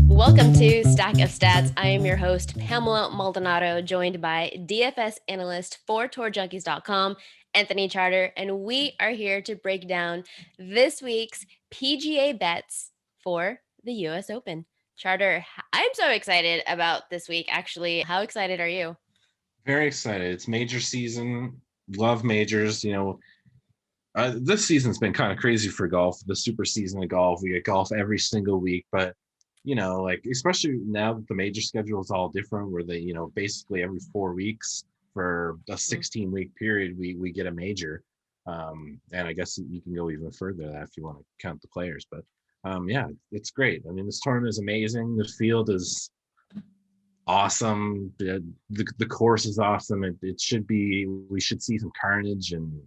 Welcome to Stack of Stats. I am your host, Pamela Maldonado, joined by DFS analyst for TourJunkies.com, Anthony Charter, and we are here to break down this week's PGA bets for the US Open. Charter, I'm so excited about this week, actually. How excited are you? Very excited. It's major season. Love majors. This season's been kind of crazy for golf. The super season of golf. We get golf every single week, but like especially now that the major schedule is all different, where they, basically every 4 weeks for a 16-week period, we get a major. And I guess you can go even further than that if you want to count the players. But yeah, it's great. I mean, this tournament is amazing. The field is awesome. The course is awesome. It should be. We should see some carnage and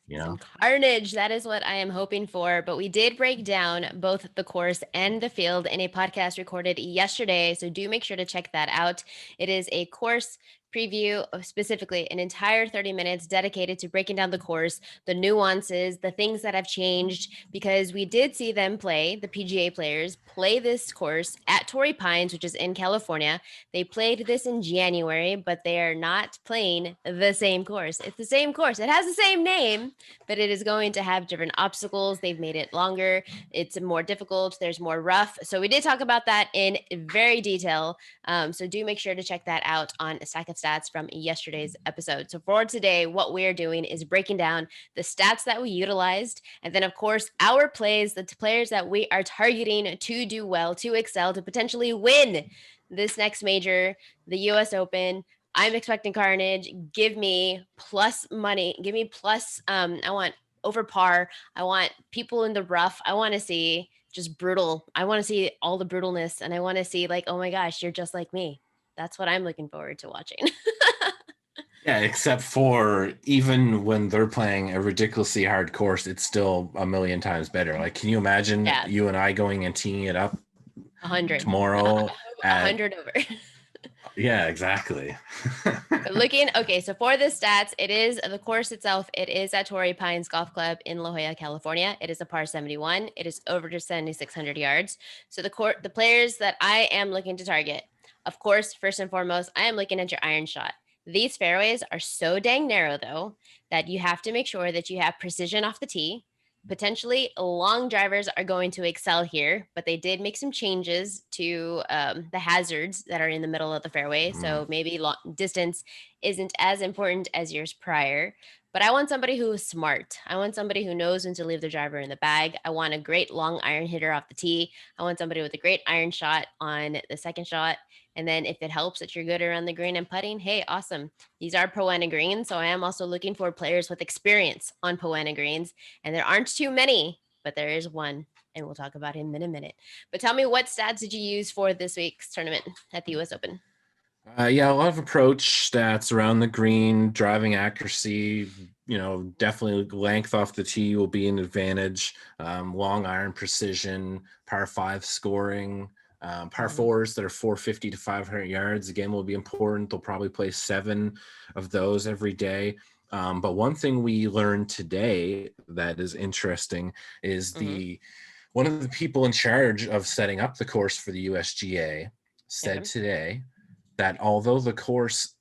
Some carnage. That is what I am hoping for. But we did break down both the course and the field in a podcast recorded yesterday. So do make sure to check that out. It is a course preview of specifically an entire 30 minutes dedicated to breaking down the course, the nuances, the things that have changed, because we did see them play, the PGA players play this course at Torrey Pines, which is in California. They played this in January, but they are not playing the same course. It's the same course. It has the same name, but it is going to have different obstacles. They've made it longer. It's more difficult. There's more rough. So we did talk about that in very detail. So do make sure to check that out on a Stack of Stats from yesterday's episode. So for today, what we're doing is breaking down the stats that we utilized, and then of course our plays, the players that we are targeting to do well, to excel, to potentially win this next major, the US Open. I'm expecting carnage. Give me plus money. Give me plus. I want over par. I want people in the rough. I want to see just brutal. I want to see all the brutalness, and I want to see like, oh my gosh, you're just like me. That's what I'm looking forward to watching. yeah. Except for even when they're playing a ridiculously hard course, it's still a million times better. Like, can you imagine Yeah, you and I going and teeing it up 100, tomorrow at? 100 over. Yeah, exactly. Okay, so for the stats, it is the course itself. It is at Torrey Pines Golf Club in La Jolla, California. It is a par 71. It is over to 7,600 yards. So the players that I am looking to target, of course, first and foremost, I am looking at your iron shot. These fairways are so dang narrow, though, that you have to make sure that you have precision off the tee. Potentially, long drivers are going to excel here, but they did make some changes to the hazards that are in the middle of the fairway. So maybe long distance isn't as important as years prior. But I want somebody who is smart. I want somebody who knows when to leave the driver in the bag. I want a great long iron hitter off the tee. I want somebody with a great iron shot on the second shot. And then if it helps that you're good around the green and putting, hey, awesome. These are Poana greens. So I am also looking for players with experience on Poana greens. And there aren't too many, but there is one. And we'll talk about him in a minute. But tell me, what stats did you use for this week's tournament at the US Open? Yeah, a lot of approach stats around the green, driving accuracy. Definitely length off the tee will be an advantage. Long iron precision, par five scoring, par fours that are 450 to 500 yards. Again, will be important. They'll probably play 7 of those every day. But one thing we learned today that is interesting is one of the people in charge of setting up the course for the USGA said today that although the course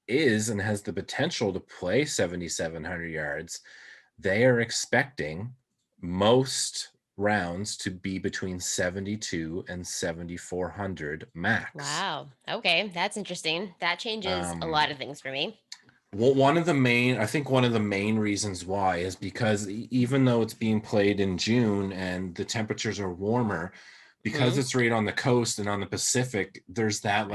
is and has the potential to play 7,700 yards, they are expecting most rounds to be between 72 and 7,400 max. Wow. Okay, that's interesting. That changes a lot of things for me. Well, one of the main reasons why is because even though it's being played in June and the temperatures are warmer, because it's right on the coast and on the Pacific, there's that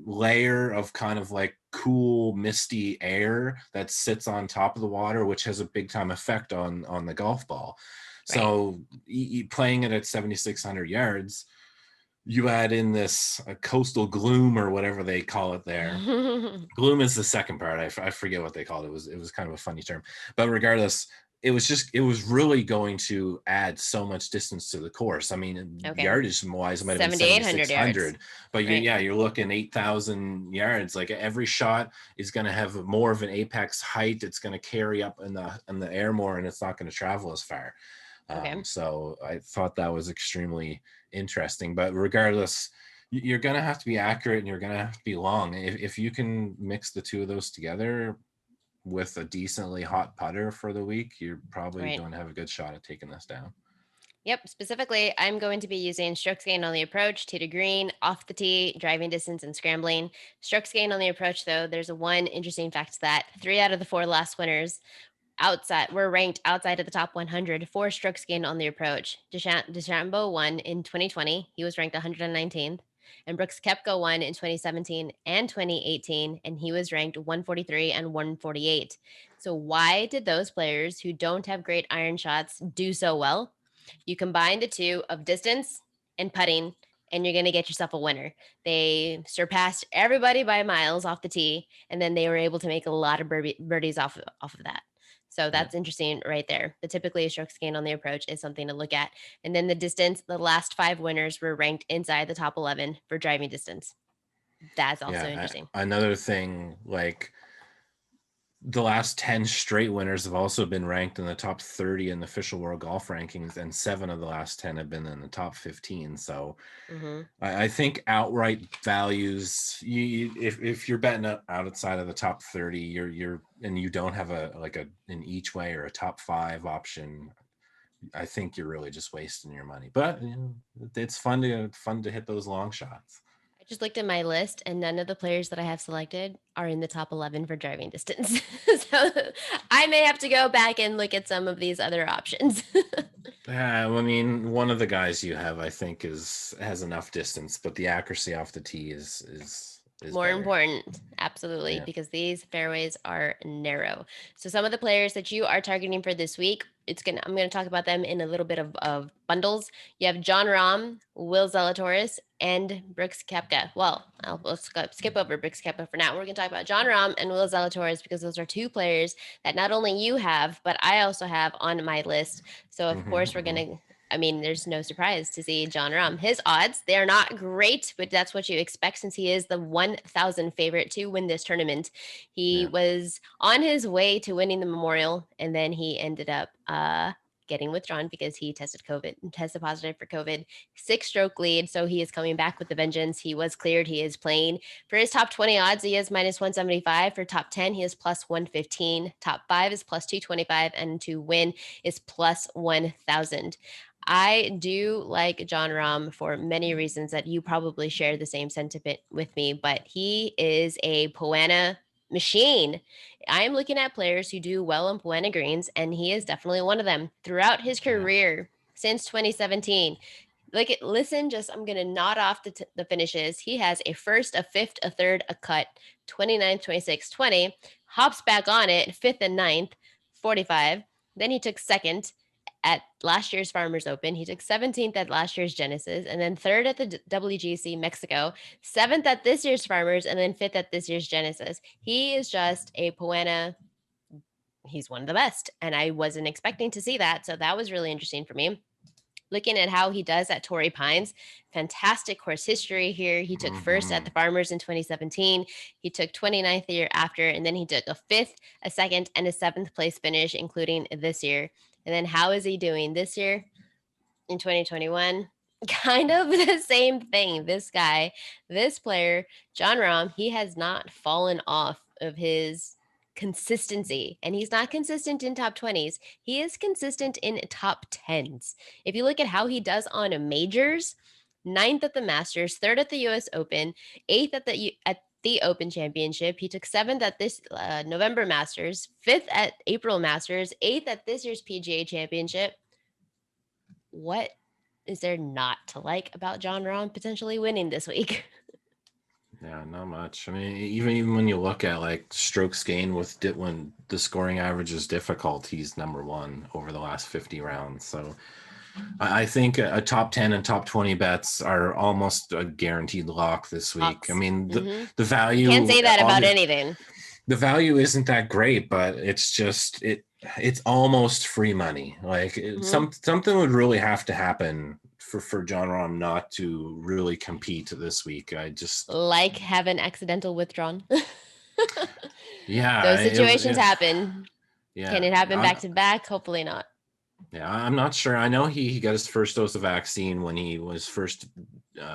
layer of kind of like cool misty air that sits on top of the water, which has a big time effect on the golf ball. So playing it at 7,600 yards, you add in this coastal gloom or whatever they call it there. Gloom is the second part. I forget what they called it. It was kind of a funny term, but regardless, it was really going to add so much distance to the course. I mean, yardage wise, it might have been 7,600, but you're looking 8,000 yards. Like every shot is going to have more of an apex height. It's going to carry up in the air more, and it's not going to travel as far. Okay. So I thought that was extremely interesting. But regardless, you're going to have to be accurate and you're going to have to be long. If you can mix the two of those together with a decently hot putter for the week, you're probably Right. going to have a good shot at taking this down. Yep. Specifically, I'm going to be using strokes gained on the approach, tee to green, off the tee, driving distance, and scrambling. Strokes gained on the approach, though, there's a one interesting fact that 3 out of the 4 last winners outside were ranked outside of the top 100 for strokes gained on the approach. DeChambeau won in 2020. He was ranked 119th. And Brooks Koepka won in 2017 and 2018, and he was ranked 143 and 148. So why did those players who don't have great iron shots do so well? You combine the two of distance and putting, and you're going to get yourself a winner. They surpassed everybody by miles off the tee, and then they were able to make a lot of birdies off of that. So that's interesting right there. The typically a strokes gained on the approach is something to look at. And then the distance, the last 5 winners were ranked inside the top 11 for driving distance. That's also interesting. Another thing, like the last 10 straight winners have also been ranked in the top 30 in the official world golf rankings, and 7 of the last 10 have been in the top 15. So I think outright values, if you're betting outside of the top 30, you're and you don't have an each way or a top 5 option, I think you're really just wasting your money. But it's fun to hit those long shots. I just looked at my list, and none of the players that I have selected are in the top 11 for driving distance. So I may have to go back and look at some of these other options. Yeah, I mean, one of the guys you have, I think, has enough distance, but the accuracy off the tee is More better. important, absolutely, because these fairways are narrow. So some of the players that you are targeting for this week, I'm gonna talk about them in a little bit of bundles. You have Jon Rahm, Will Zalatoris, and Brooks Koepka. Well, let's skip over Brooks Koepka for now. We're gonna talk about Jon Rahm and Will Zalatoris because those are 2 players that not only you have, but I also have on my list. So of course we're gonna. I mean, there's no surprise to see Jon Rahm. His odds, they're not great, but that's what you expect since he is the 1,000 favorite to win this tournament. He was on his way to winning the Memorial, and then he ended up getting withdrawn because he tested positive for COVID. 6-stroke lead, so he is coming back with the vengeance. He was cleared. He is playing. For his top 20 odds, he is minus 175. For top 10, he is plus 115. Top 5 is plus 225, and to win is plus 1,000. I do like Jon Rahm for many reasons that you probably share the same sentiment with me, but he is a Poa annua machine. I am looking at players who do well on Poa annua greens, and he is definitely one of them. Throughout his career since 2017, I'm going to nod off the finishes. He has a first, a fifth, a third, a cut, 29th, 26th, 20, hops back on it, fifth and ninth, 45. Then he took second at last year's Farmers Open. He took 17th at last year's Genesis, and then third at the WGC Mexico, 7th at this year's Farmers, and then 5th at this year's Genesis. He is just a Poa annua. He's one of the best, and I wasn't expecting to see that, so that was really interesting for me. Looking at how he does at Torrey Pines, fantastic course history here. He took first at the Farmers in 2017. He took 29th the year after, and then he took a 5th, a 2nd, and a 7th place finish, including this year. And then how is he doing this year in 2021? Kind of the same thing. This player, Jon Rahm, he has not fallen off of his consistency, and he's not consistent in top 20s. He is consistent in top 10s. If you look at how he does on majors, 9th at the Masters, 3rd at the US Open, 8th at the Open Championship. He took 7th at this November Masters, 5th at April Masters, 8th at this year's PGA Championship. What is there not to like about Jon Rahm potentially winning this week? Yeah, not much. I mean, even when you look at like strokes gained when the scoring average is difficult, he's number 1 over the last 50 rounds. So I think a top 10 and top 20 bets are almost a guaranteed lock this week. I mean, the value, you can't say that about anything. The value isn't that great, but it's just it's almost free money. Like something would really have to happen for Jon Rahm not to really compete this week. I just have an accidental withdrawn. Yeah, those situations happen. Yeah, can it happen back to back? Hopefully not. Yeah, I'm not sure. I know he got his first dose of vaccine when he was first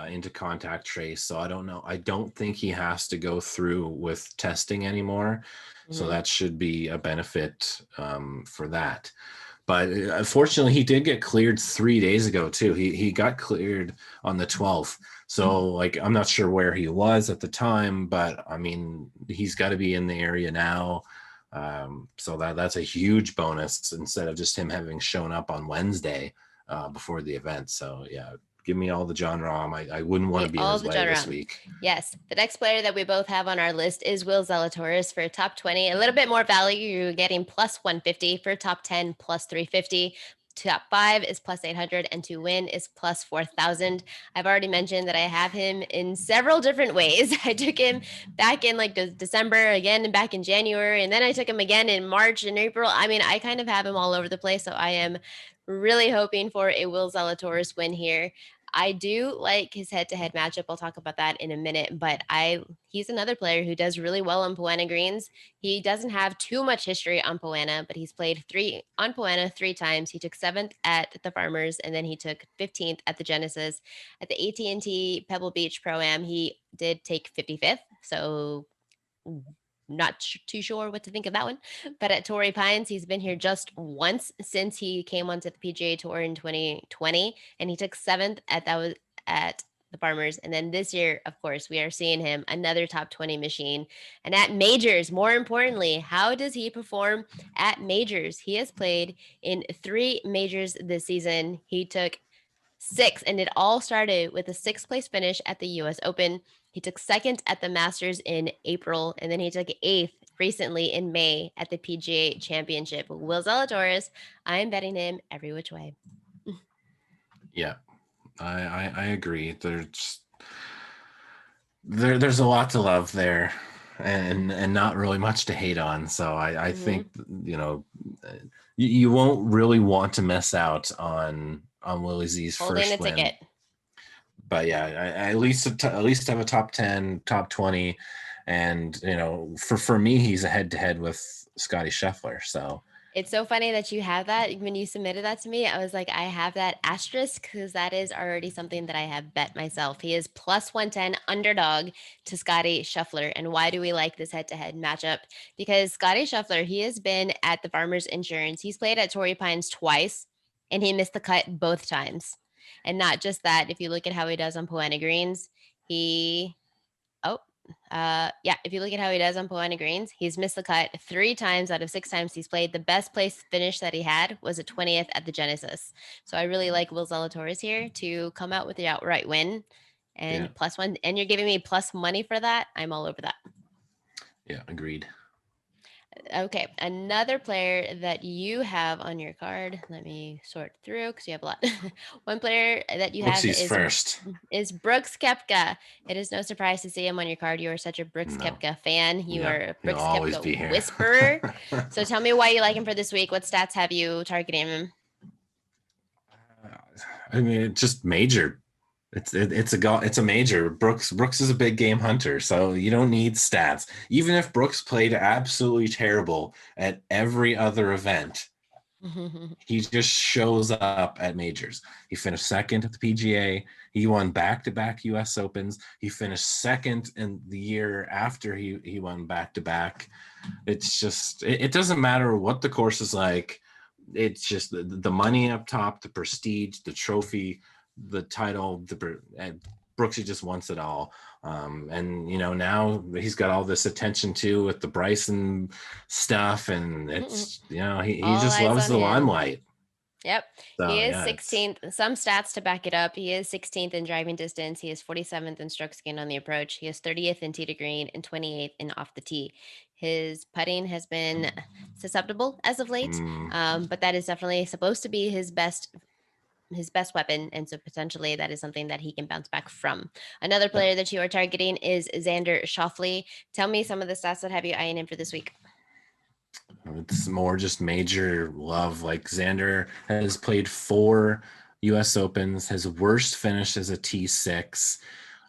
into contact trace. So I don't know. I don't think he has to go through with testing anymore. So Mhm. that should be a benefit for that. But unfortunately, he did get cleared 3 days ago too. He got cleared on the 12th. So like I'm not sure where he was at the time, but I mean he's got to be in the area now. So that's a huge bonus instead of just him having shown up on Wednesday before the event. So yeah, give me all the Jon Rahm. I wouldn't want to be in All his the way Jon this Rahm. week. Yes. The next player that we both have on our list is Will Zalatoris for top 20. A little bit more value. You're getting plus 150 for top 10, plus 350. Top 5 is plus 800, and to win is plus 4,000. I've already mentioned that I have him in several different ways. I took him back in like December, again back in January, and then I took him again in March and April. I mean, I kind of have him all over the place. So I am really hoping for a Will Zalatoris win here. I do like his head-to-head matchup. I'll talk about that in a minute, but I he's another player who does really well on Poana greens. He doesn't have too much history on Poana, but he's played three on Poana 3 times. He took 7th at the Farmers, and then he took 15th at the Genesis. At the AT&T Pebble Beach Pro Am, he did take 55th. So not too sure what to think of that one. But at Torrey Pines, he's been here just once since he came onto the PGA Tour in 2020, and he took 7th at the Farmers. And then this year, of course, we are seeing him another top 20 machine. And at majors, more importantly, how does he perform at majors? He has played in 3 majors this season. He took 6, and it all started with a 6th place finish at the US Open. He took 2nd at the Masters in April, and then he took 8th recently in May at the PGA Championship. Will Zalatoris, I'm betting him every which way. Yeah, I agree. There's a lot to love there, and not really much to hate on. So I Mm-hmm. think you won't really want to miss out on Willie Z's Holding the first win. ticket. But yeah, at least have a top 10, top 20, and for me he's a head to head with Scotty Scheffler. So It's so funny that you have that. When you submitted that to me, I was like, I have that asterisk because that is already something that I have bet myself. He is plus 110 underdog to Scotty Scheffler. And why do we like this head to head matchup? Because Scotty Scheffler, he has been at the Farmers Insurance. He's played at Torrey Pines twice, and he missed the cut both times. And not just that, if you look at how he does on Poana Greens, he Oh, yeah. If you look at how he does on Poana Greens, he's missed the cut 3 times out of 6 times he's played. The best place finish that he had was a 20th at the Genesis. So I really like Will Zalatoris here to come out with the outright win yeah, and plus one. And you're giving me plus money for that. I'm all over that. yeah, agreed. Okay, another player that you have on your card. Let me sort through because you have a lot. One player that you have Brooksie's first. is Brooks Koepka. It is no surprise to see him on your card. You are such a Brooks No, Koepka fan. You yeah, are a he'll Brooks always Koepka be here. whisperer. So tell me why you like him for this week. What stats have you targeting him? I mean, it's just major. It's a major. Brooks is a big game hunter, so you don't need stats. Even if Brooks played absolutely terrible at every other event, he just shows up at majors. He finished second at the PGA. He won back-to-back US Opens. He finished second in the year after he won back-to-back. It's just it doesn't matter what the course is like. It's just the money up top, the prestige, the trophy, the title. Brooksy just wants it all. And now he's got all this attention too with the Bryson stuff, and it's he All just eyes loves on the him. limelight. Yep. He So is yeah, it's 16th. Some stats to back it up. He is 16th in driving distance. He is 47th in strokes gained on the approach. He is 30th in tee to green and 28th in off the tee. His putting has been susceptible as of late, mm, but that is definitely supposed to be his best weapon, and so potentially that is something that he can bounce back from. Another yeah. player that you are targeting is Xander Schauffele. Tell me some of the stats that have you eyeing him for this week. It's more just major love. Like Xander has played 4 US Opens, his worst finish as a T6.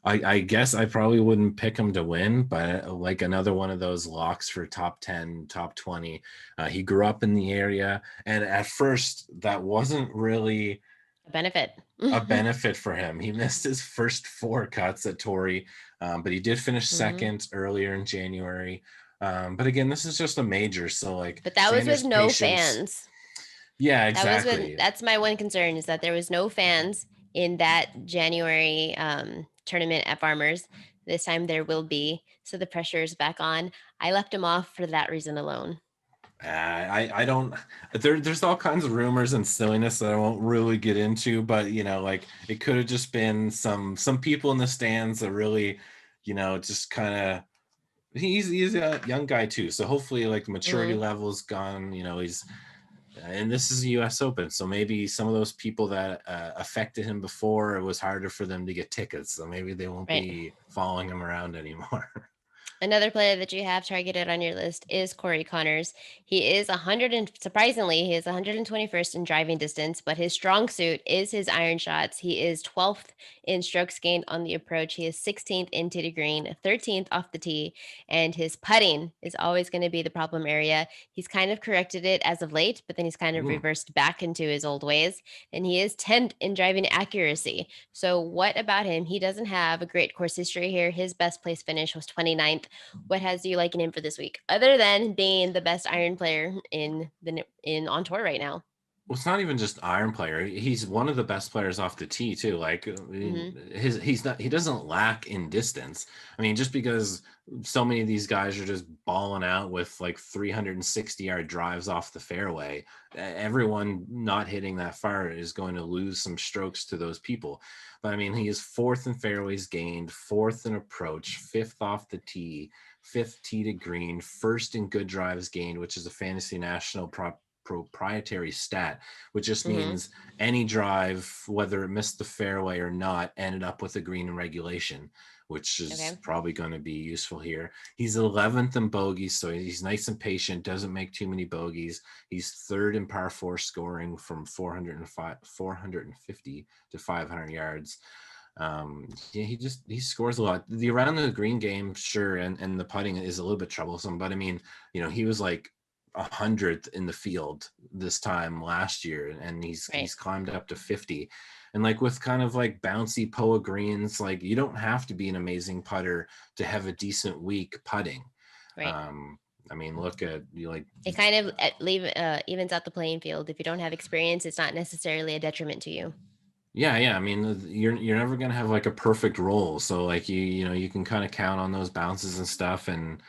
I guess I probably wouldn't pick him to win, but like another one of those locks for top 10, top 20. He grew up in the area, and at first that wasn't really A benefit. a benefit for him. He missed his first 4 cuts at Torrey, but he did finish Hmm. second earlier in January. But again, this is just a major, so like But that was with Xander's no patience. fans. Yeah, That was when exactly. that's my one concern is that there was no fans in that January tournament at Farmers. This time there will be, so the pressure is back on. I left him off for that reason alone. I don't there's all kinds of rumors and silliness that I won't really get into, but like it could have just been some people in the stands that really, just kind of he's a young guy too. So hopefully like the maturity Hmm. level's gone, he's and this is the US Open. So maybe some of those people that affected him before, it was harder for them to get tickets. So maybe they won't Right. be following him around anymore. Another player that you have targeted on your list is Corey Connors. He is 100 and surprisingly, he is 121st in driving distance, but his strong suit is his iron shots. He is 12th in strokes gained on the approach. He is 16th into the green, 13th off the tee, and his putting is always going to be the problem area. He's kind of corrected it as of late, but then he's kind of Ooh. reversed back into his old ways, and he is 10th in driving accuracy. So what about him? He doesn't have a great course history here. His best place finish was 29th. What has you liking him for this week, other than being the best iron player in on tour right now? Well, it's not even just iron player. He's one of the best players off the tee too. Like I mean, Hmm. he doesn't lack in distance. I mean, just because so many of these guys are just balling out with like 360-yard drives off the fairway, everyone not hitting that far is going to lose some strokes to those people. But I mean, he is fourth in fairways gained, fourth in approach, fifth off the tee, fifth tee to green, first in good drives gained, which is a Fantasy National proprietary stat, which just Hmm. means any drive, whether it missed the fairway or not, ended up with a green in regulation, which is Okay. probably going to be useful here. He's 11th in bogeys, so he's nice and patient, doesn't make too many bogeys. He's third in par 4 scoring from 450 to 500 yards. Yeah, he scores a lot. The around the green game, sure, and the putting is a little bit troublesome, but I mean, he was like 100th in the field this time last year, and Right. he's climbed up to 50. And like with kind of like bouncy Poa greens, like you don't have to be an amazing putter to have a decent week putting. Right. um I mean, look at you like It kind of evens out the playing field. If you don't have experience, it's not necessarily a detriment to you. yeah, I mean, you're never gonna have like a perfect roll, so like you can kind of count on those bounces and stuff. And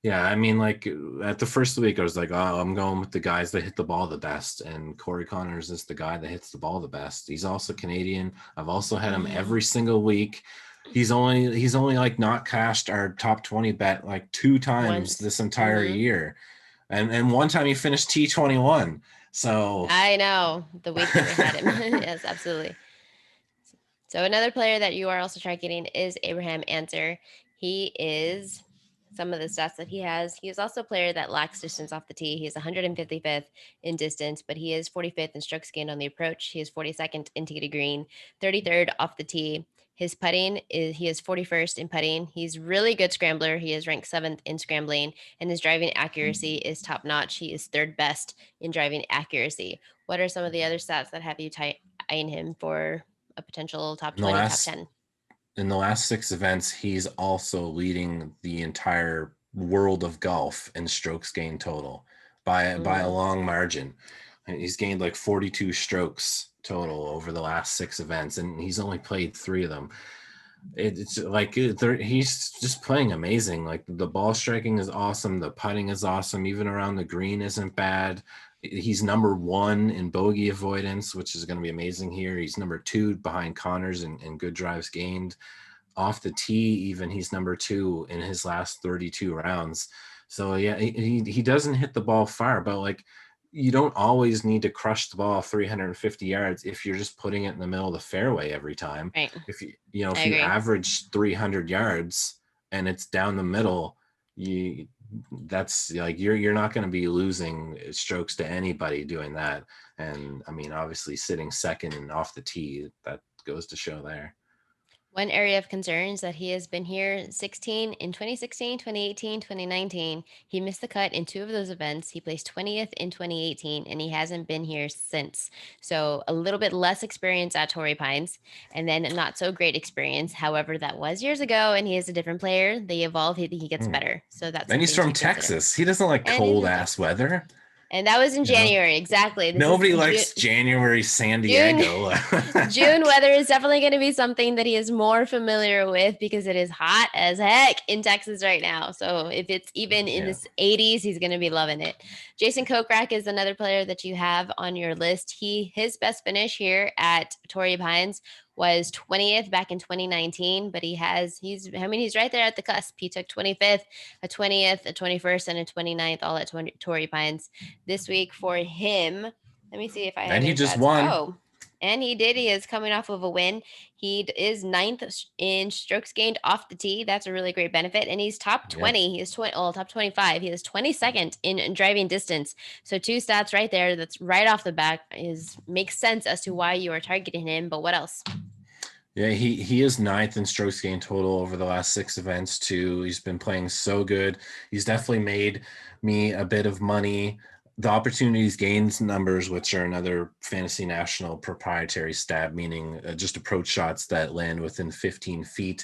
yeah, I mean, like at the first of the week, I was like, oh, I'm going with the guys that hit the ball the best. And Corey Connors is the guy that hits the ball the best. He's also Canadian. I've also had him every single week. He's only like not cashed our top 20 bet like 2 times Once. this entire Hmm. year. And one time he finished T21. So I know the week that we had him. Yes, absolutely. So another player that you are also targeting is Abraham Answer. He is some of the stats that he has. He is also a player that lacks distance off the tee. He is 155th in distance, but he is 45th in strokes gained on the approach. He is 42nd in tee to green, 33rd off the tee. His putting is he is 41st in putting. He's really good scrambler. He is ranked 7th in scrambling, and his driving accuracy is top notch. He is third best in driving accuracy. What are some of the other stats that have you eyeing him for a potential top in the 20, top last 10? in the last 6 events, he's also leading the entire world of golf in strokes gained total by a Mm, long margin. He's gained like 42 strokes total over the last 6 events, and he's only played 3 of them. It's like he's just playing amazing. Like the ball striking is awesome, the putting is awesome, even around the green isn't bad. He's number 1 in bogey avoidance, which is going to be amazing here. He's number 2 behind Connors in good drives gained. Off the tee, even he's number 2 in his last 32 rounds. So yeah, he doesn't hit the ball far, but like you don't always need to crush the ball 350 yards if you're just putting it in the middle of the fairway every time. right. If you I if you agree. average 300 yards and it's down the middle, you that's like you're not going to be losing strokes to anybody doing that. And I mean, obviously sitting second and off the tee, that goes to show there. One area of concern is that he has been here 16 in 2016, 2018, 2019. He missed the cut in 2 of those events. He placed 20th in 2018 and he hasn't been here since. So a little bit less experience at Torrey Pines and then not so great experience. However, that was years ago and he is a different player. They evolve, he gets Hmm. better. So that's And he's something to from consider. Texas. He doesn't like And he's cold from ass Texas. weather. And that was in You know, January. Exactly. This is nobody June. likes January San June Diego. June weather is definitely going to be something that he is more familiar with because it is hot as heck in Texas right now. So if it's even in Yeah. the 80s, he's going to be loving it. Jason Kokrak is another player that you have on your list. His best finish here at Torrey Pines was 20th back in 2019, but he's right there at the cusp. He took 25th, a 20th, a 21st, and a 29th all at Torrey Pines this week for him. Let me see if I have And he his just stats. won. Oh, and he did. He is coming off of a win. He is ninth in strokes gained off the tee. That's a really great benefit. And he's top Yep. 20. He is top 25. He is 22nd in driving distance. So 2 stats right there. That's right off the bat makes sense as to why you are targeting him. But what else? Yeah, he is ninth in strokes gained total over the last 6 events too. He's been playing so good. He's definitely made me a bit of money. The opportunities gains numbers, which are another Fantasy National proprietary stat, meaning just approach shots that land within 15 feet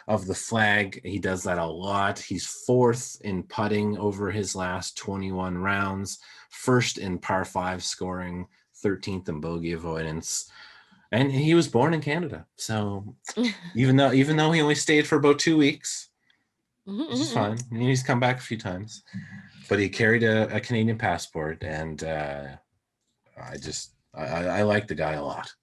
of the flag. He does that a lot. He's 4th in putting over his last 21 rounds, 1st in par 5 scoring, 13th in bogey avoidance. And he was born in Canada, so even though he only stayed for about 2 weeks, which is fine. He's come back a few times, but he carried a Canadian passport, and I like the guy a lot.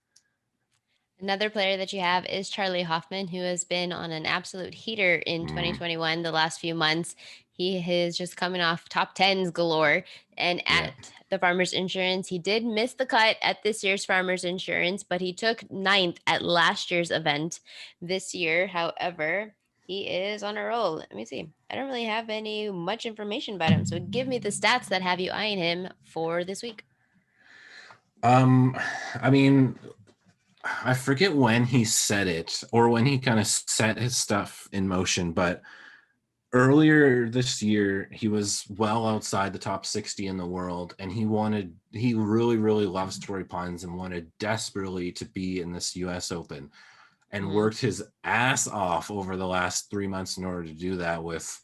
Another player that you have is Charlie Hoffman, who has been on an absolute heater in 2021 the last few months. He is just coming off top 10s galore. And Yeah. at the Farmers Insurance, he did miss the cut at this year's Farmers Insurance, but he took ninth at last year's event this year. However, he is on a roll. Let me see. I don't really have much information about him. So give me the stats that have you eyeing him for this week. I mean, I forget when he said it or when he kind of set his stuff in motion, but earlier this year he was well outside the top 60 in the world, and he really, really loves Torrey Pines and wanted desperately to be in this US Open, and worked his ass off over the last 3 months in order to do that with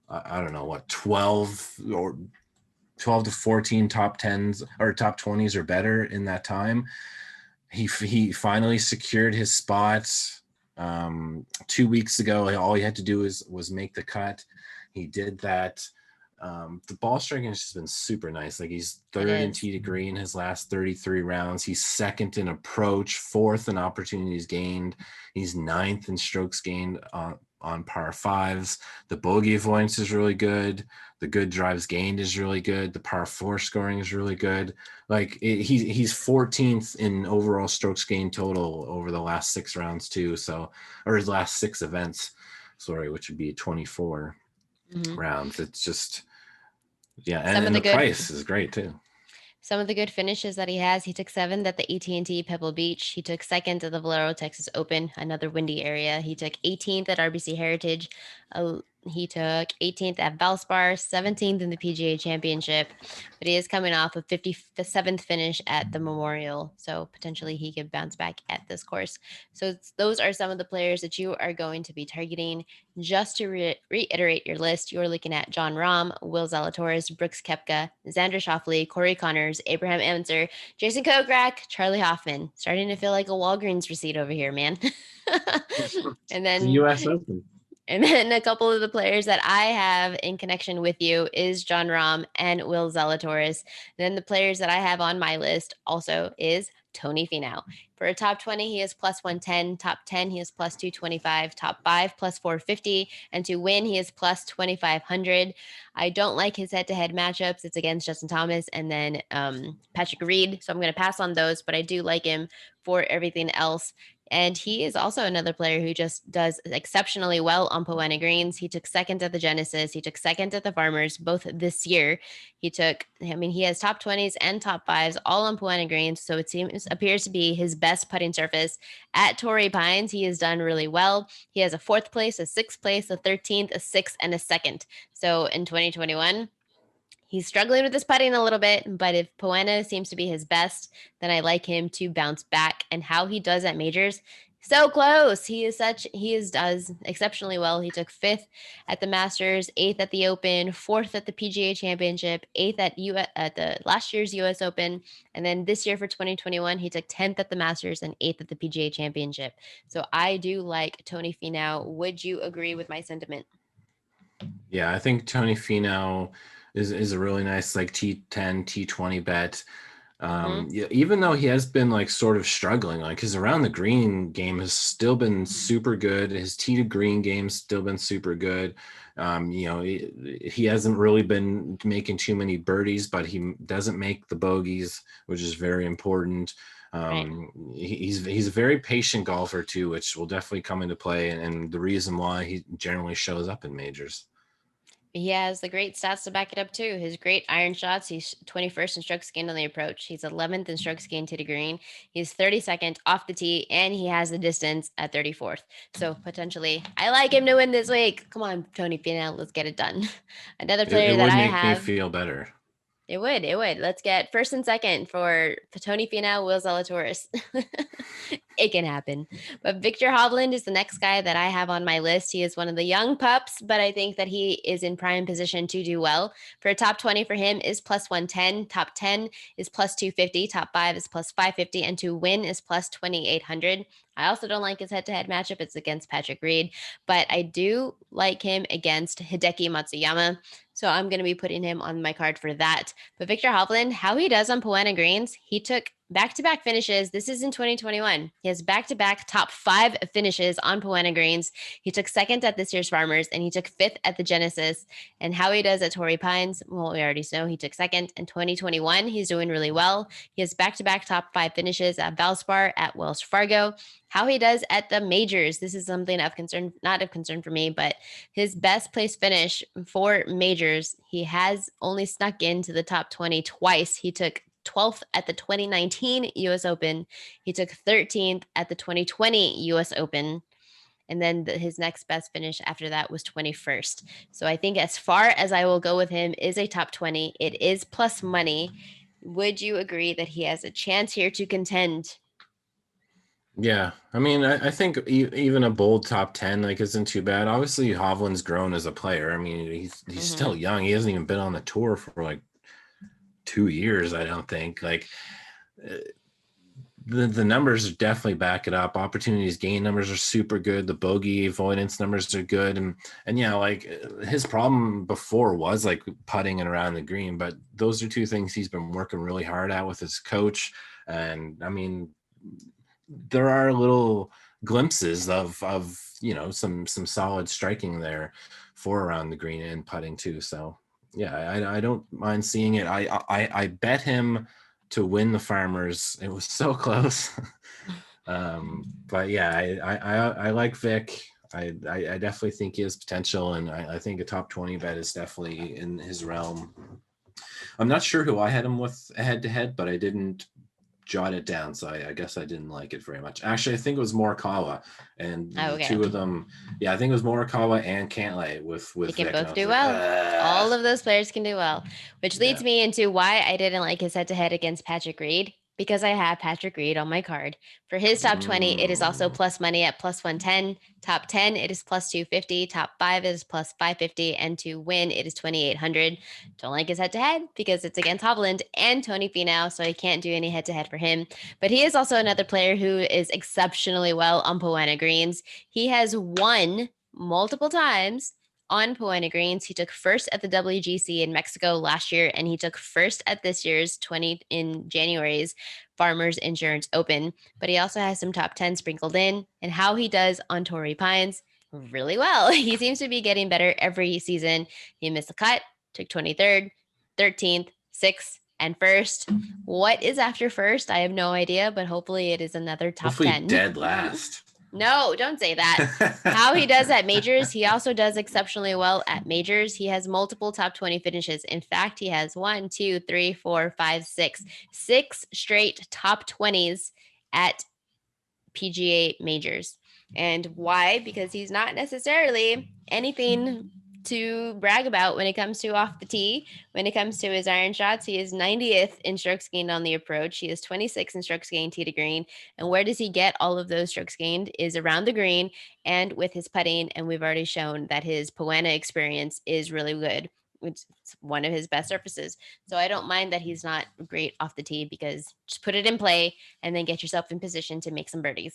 I don't know what 12 to 14 top 10s or top 20s or better in that time. He finally secured his spot 2 weeks ago. All he had to do was make the cut. He did that. The ball striking has just been super nice. Like, he's 3rd in tee to green his last 33 rounds. He's 2nd in approach, 4th in opportunities gained. He's 9th in strokes gained on par 5s. The bogey avoidance is really good. The good drives gained is really good. The par 4 scoring is really good. Like, he's 14th in overall strokes gained total over the last 6 rounds too. So, or his last 6 events, sorry, which would be 24 rounds. It's just, yeah, and the price is great too. Some of the good finishes that he has: he took 7th at the AT&T Pebble Beach. He took 2nd at the Valero Texas Open, another windy area. He took 18th at RBC Heritage. He took 18th at Valspar, 17th in the PGA Championship, but he is coming off a 57th finish at the Memorial, so potentially he could bounce back at this course. So those are some of the players that you are going to be targeting. Just to reiterate your list, you're looking at Jon Rahm, Will Zalatoris, Brooks Koepka, Xander Schauffele, Corey Connors, Abraham Ancer, Jason Kokrak, Charlie Hoffman. Starting to feel like a Walgreens receipt over here, man. And then the U.S. Open. And then a couple of the players that I have in connection with you is Jon Rahm and Will Zalatoris. Then the players that I have on my list also is Tony Finau. For a top 20, he is plus 110. Top 10, he is plus 225. Top 5, plus 450. And to win, he is plus 2,500. I don't like his head-to-head matchups. It's against Justin Thomas and then Patrick Reed. So I'm going to pass on those, but I do like him for everything else. And he is also another player who just does exceptionally well on Poena greens. He took second at the Genesis. He took second at the Farmers both this year. He has top 20s and top fives all on Poena greens. So it appears to be his best putting surface. At Torrey Pines, he has done really well. He has a fourth place, a sixth place, a 13th, a sixth, and a second. So in 2021, he's struggling with his putting a little bit, but if Poena seems to be his best, then I like him to bounce back. And how he does at majors, so close. Does exceptionally well. He took fifth at the Masters, eighth at the Open, fourth at the PGA Championship, eighth at the last year's US Open, and then this year for 2021, he took 10th at the Masters and eighth at the PGA Championship. So I do like Tony Finau. Would you agree with my sentiment? Yeah, I think Tony Finau is a really nice like T10, T20 bet. Yeah, even though he has been like sort of struggling, like his around the green game has still been super good. His tee to green game's still been super good. He hasn't really been making too many birdies, but he doesn't make the bogeys, which is very important. Right. He's a very patient golfer too, which will definitely come into play, and the reason why he generally shows up in majors. He has the great stats to back it up too. His great iron shots. He's 21st in strokes gained on the approach. He's 11th in strokes gained to the green. He's 32nd off the tee, and he has the distance at 34th. So potentially, I like him to win this week. Come on, Tony Finau, let's get it done. Another player It that would I make me have. feel better. It would. It would. Let's get first and second for Tony Finau, Will Zalatoris. It can happen. But Victor Hovland is the next guy that I have on my list. He is one of the young pups, but I think that he is in prime position to do well. For a top 20 for him is plus 110. Top 10 is plus 250. Top 5 is plus 550. And to win is plus 2,800. I also don't like his head-to-head matchup. It's against Patrick Reed, but I do like him against Hideki Matsuyama. So I'm going to be putting him on my card for that. But Victor Hovland, how he does on Poena greens, he took back-to-back finishes. This is in 2021. He has back-to-back top 5 finishes on Poena greens. He took second at this year's Farmers, and he took fifth at the Genesis. And how he does at Torrey Pines, well, we already know he took second. In 2021, he's doing really well. He has back-to-back top 5 finishes at Valspar, at Wells Fargo. How he does at the majors, this is something not of concern for me, but his best place finish for majors, he has only snuck into the top 20 twice. He took 12th at the 2019 US Open. He took 13th at the 2020 US Open. And then his next best finish after that was 21st. So I think as far as I will go with him is a top 20. It is plus money. Would you agree that he has a chance here to contend? Yeah, I mean, I think even a bold top 10 like isn't too bad. Obviously, Hovland's grown as a player. I mean, he's still young. He hasn't even been on the tour for like 2 years, I don't think. Like the numbers definitely back it up. Opportunities gain numbers are super good. The bogey avoidance numbers are good, and yeah, like his problem before was like putting and around the green. But those are two things he's been working really hard at with his coach. And I mean, there are little glimpses of some solid striking there for around the green and putting too. So yeah, I don't mind seeing it. I bet him to win the Farmers. It was so close. But yeah, I like Vic. I definitely think he has potential, and I think a top 20 bet is definitely in his realm. I'm not sure who I had him with head to head, but I didn't jot it down, so I guess I didn't like it very much. Actually, I think it was Morikawa, and the two of them. Yeah, I think it was Morikawa and Cantlay with They can Vic, both do well. All of those players can do well, which leads me into why I didn't like his head-to-head against Patrick Reed, because I have Patrick Reed on my card. For his top 20, it is also plus money at plus 110. Top 10, it is plus 250. Top 5 is plus 550. And to win, it is 2,800. Don't like his head-to-head because it's against Hovland and Tony Finau, so I can't do any head-to-head for him. But he is also another player who is exceptionally well on Poena greens. He has won multiple times on Poena greens. He took first at the WGC in Mexico last year, and he took first at this year's in January's Farmers Insurance Open. But he also has some top 10 sprinkled in, and how he does on Torrey Pines, really well. He seems to be getting better every season. He missed the cut, took 23rd, 13th, 6th, And first, what is after first? I have no idea, but hopefully it is another top Hopefully 10. dead last. No, don't say that. How he does at majors, he also does exceptionally well at majors. He has multiple top 20 finishes. In fact, he has 6 straight top 20s at PGA majors. And why? Because he's not necessarily anything to brag about when it comes to off the tee. When it comes to his iron shots, he is 90th in strokes gained on the approach. He is 26 in strokes gained tee to green. And where does he get all of those strokes gained? Is around the green and with his putting. And we've already shown that his Poana experience is really good. It's one of his best surfaces. So I don't mind that he's not great off the tee, because just put it in play and then get yourself in position to make some birdies.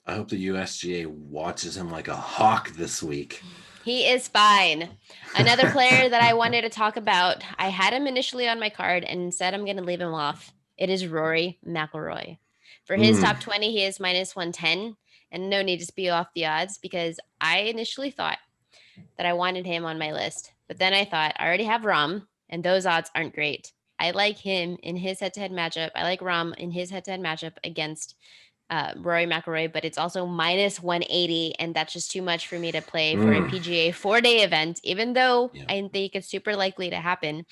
I hope the USGA watches him like a hawk this week. He is fine. Another player that I wanted to talk about, I had him initially on my card and said I'm going to leave him off. It is Rory McIlroy. For his top 20, he is minus 110. And no need to spew off the odds, because I initially thought that I wanted him on my list. But then I thought, I already have Rahm, and those odds aren't great. I like him in his head-to-head matchup. I like Rahm in his head-to-head matchup against Rory McIlroy, but it's also minus 180, and that's just too much for me to play for a PGA 4-day event, even though I think it's super likely to happen.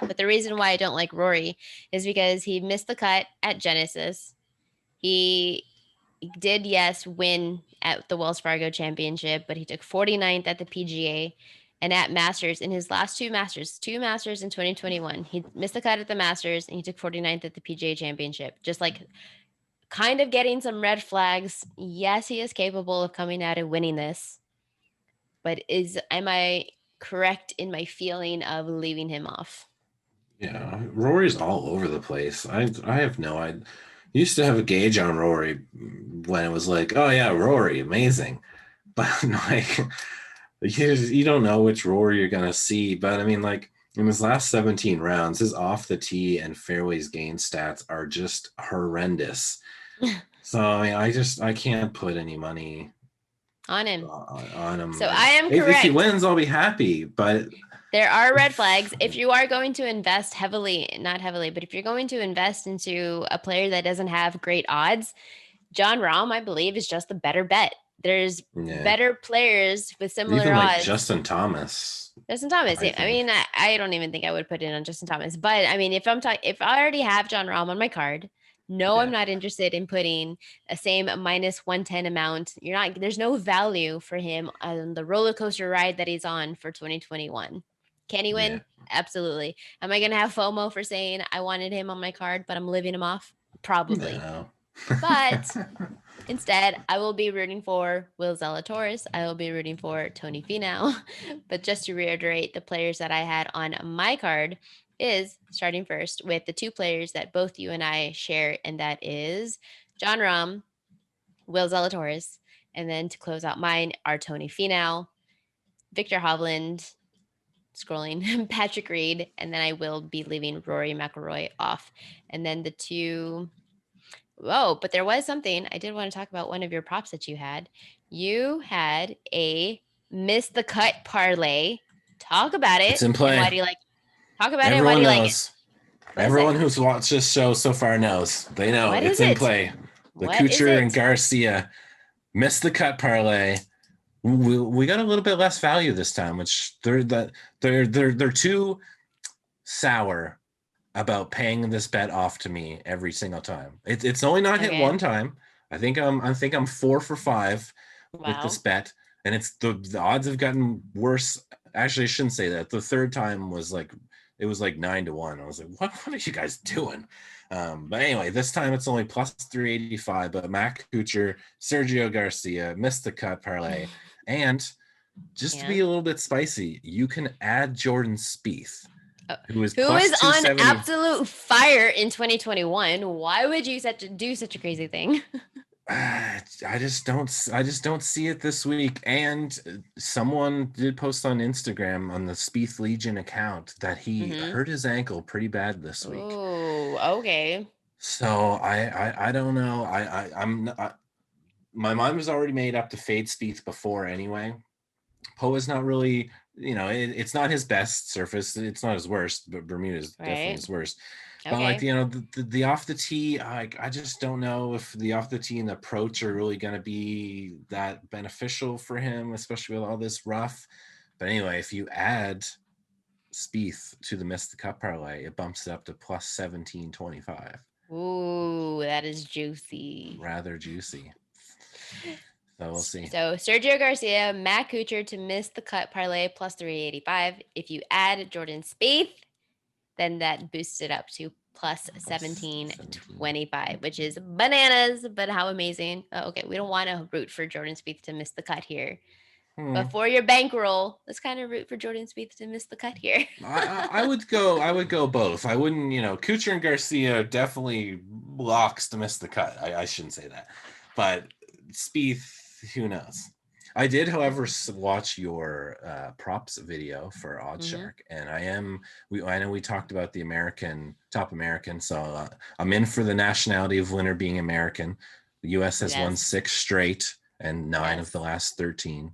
But the reason why I don't like Rory is because he missed the cut at Genesis. He did, yes, win at the Wells Fargo Championship, but he took 49th at the PGA. And at Masters, in his last two Masters in 2021, he missed the cut at the Masters and he took 49th at the PGA Championship. Just like kind of getting some red flags. Yes, he is capable of coming out and winning this, but am I correct in my feeling of leaving him off? Yeah, Rory's all over the place. I have no idea. Used to have a gauge on Rory when it was like, oh yeah, Rory, amazing. But like, you don't know which Rory you're gonna see. But I mean, like in his last 17 rounds, his off the tee and fairways gain stats are just horrendous. So I mean, I can't put any money On him. on him. So I am If he correct. wins, I'll be happy. But there are red flags. If you are going to invest heavily, not heavily, but if you're going to invest into a player that doesn't have great odds, Jon Rahm, I believe, is just the better bet. There's better players with similar even odds. Like Justin Thomas. I mean, I don't even think I would put it on Justin Thomas. But I mean, if I already have Jon Rahm on my card, no, I'm not interested in putting a same minus 110 amount. There's no value for him on the roller coaster ride that he's on for 2021. Can he win? Yeah. Absolutely. Am I going to have FOMO for saying I wanted him on my card, but I'm living him off? Probably. No. But instead, I will be rooting for Will Zalatoris. I will be rooting for Tony Finau. But just to reiterate, the players that I had on my card is starting first with the two players that both you and I share, and that is Jon Rahm, Will Zalatoris, and then to close out mine are Tony Finau, Victor Hovland, scrolling, Patrick Reed, and then I will be leaving Rory McIlroy off. And then the two... Whoa, but there was something I did want to talk about. One of your props that you had. You had a miss the cut parlay. Talk about it. It's in play. And why do you like Talk about Everyone it. Why do you knows. Like it? Everyone who's watched this show so far knows. They know it's in play. The Kuchar and Garcia missed the cut parlay. We got a little bit less value this time, which they're too sour about paying this bet off to me every single time. It's only not hit one time. I think I'm 4 for 5 with this bet, and it's the odds have gotten worse. Actually, I shouldn't say that. The third time was like 9-1. I was like, what are you guys doing? But anyway, this time it's only plus 385. But Mac Kuchar, Sergio Garcia missed the cut parlay, and just to be a little bit spicy, you can add Jordan Spieth. Who is on absolute fire in 2021. Why would you do such a crazy thing? I just don't see it this week. And someone did post on Instagram on the Spieth Legion account that he hurt his ankle pretty bad this week. Oh, okay. So I don't know. My mind was already made up to fade Spieth before anyway. Poa's not really it's not his best surface. It's not his worst, but Bermuda is definitely Right. his worst. But like, Okay. the off the tee, I just don't know if the off the tee and the approach are really going to be that beneficial for him, especially with all this rough. But anyway, if you add Spieth to the miss the cut parlay, it bumps it up to plus 1725. Ooh, that is juicy. Rather juicy. So we'll see. So Sergio Garcia, Matt Kuchar to miss the cut parlay plus 385. If you add Jordan Spieth, then that boosts it up to plus Plus 17. 1725, which is bananas, but how amazing. Oh, okay, we don't want to root for Jordan Spieth to miss the cut here. But for your bankroll, let's kind of root for Jordan Spieth to miss the cut here. I would go both. I wouldn't, Kuchar and Garcia definitely locks to miss the cut. I shouldn't say that, but Spieth, who knows? I did, however, watch your props video for OddsShark, and I know we talked about the top American, so I'm in for the nationality of winner being American. The U.S. has won 6 straight and 9 of the last 13.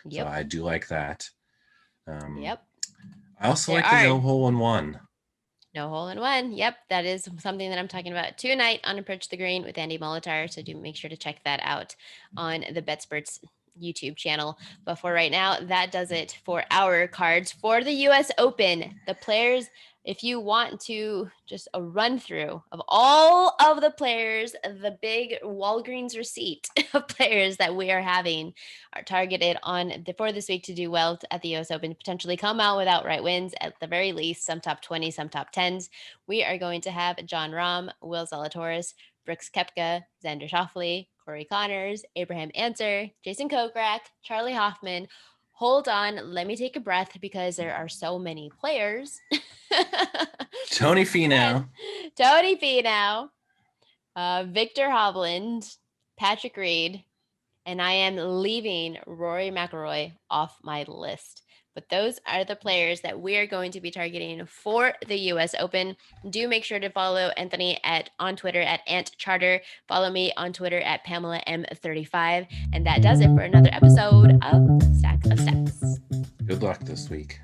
Yep. So I do like that. Yep. I also like the no hole in one. No hole in one. Yep. That is something that I'm talking about tonight on Approach the Green with Andy Molitar. So do make sure to check that out on the BetSperts YouTube channel. But for right now, that does it for our cards for the US Open. The players, if you want to just a run through of all of the players, the big Walgreens receipt of players that we are having are targeted for this week to do well at the US Open, potentially come out with outright wins at the very least, some top 20, some top 10s. We are going to have Jon Rahm, Will Zalatoris, Brooks Koepka, Xander Schauffele, Corey Connors, Abraham Ancer, Jason Kokrak, Charlie Hoffman. Hold on, let me take a breath because there are so many players. Tony Finau. Tony Finau, Victor Hovland, Patrick Reed, and I am leaving Rory McIlroy off my list. But those are the players that we are going to be targeting for the US Open. Do make sure to follow Anthony on Twitter at AntCharter. Follow me on Twitter at Pamela M35. And that does it for another episode of Stack of Stacks. Good luck this week.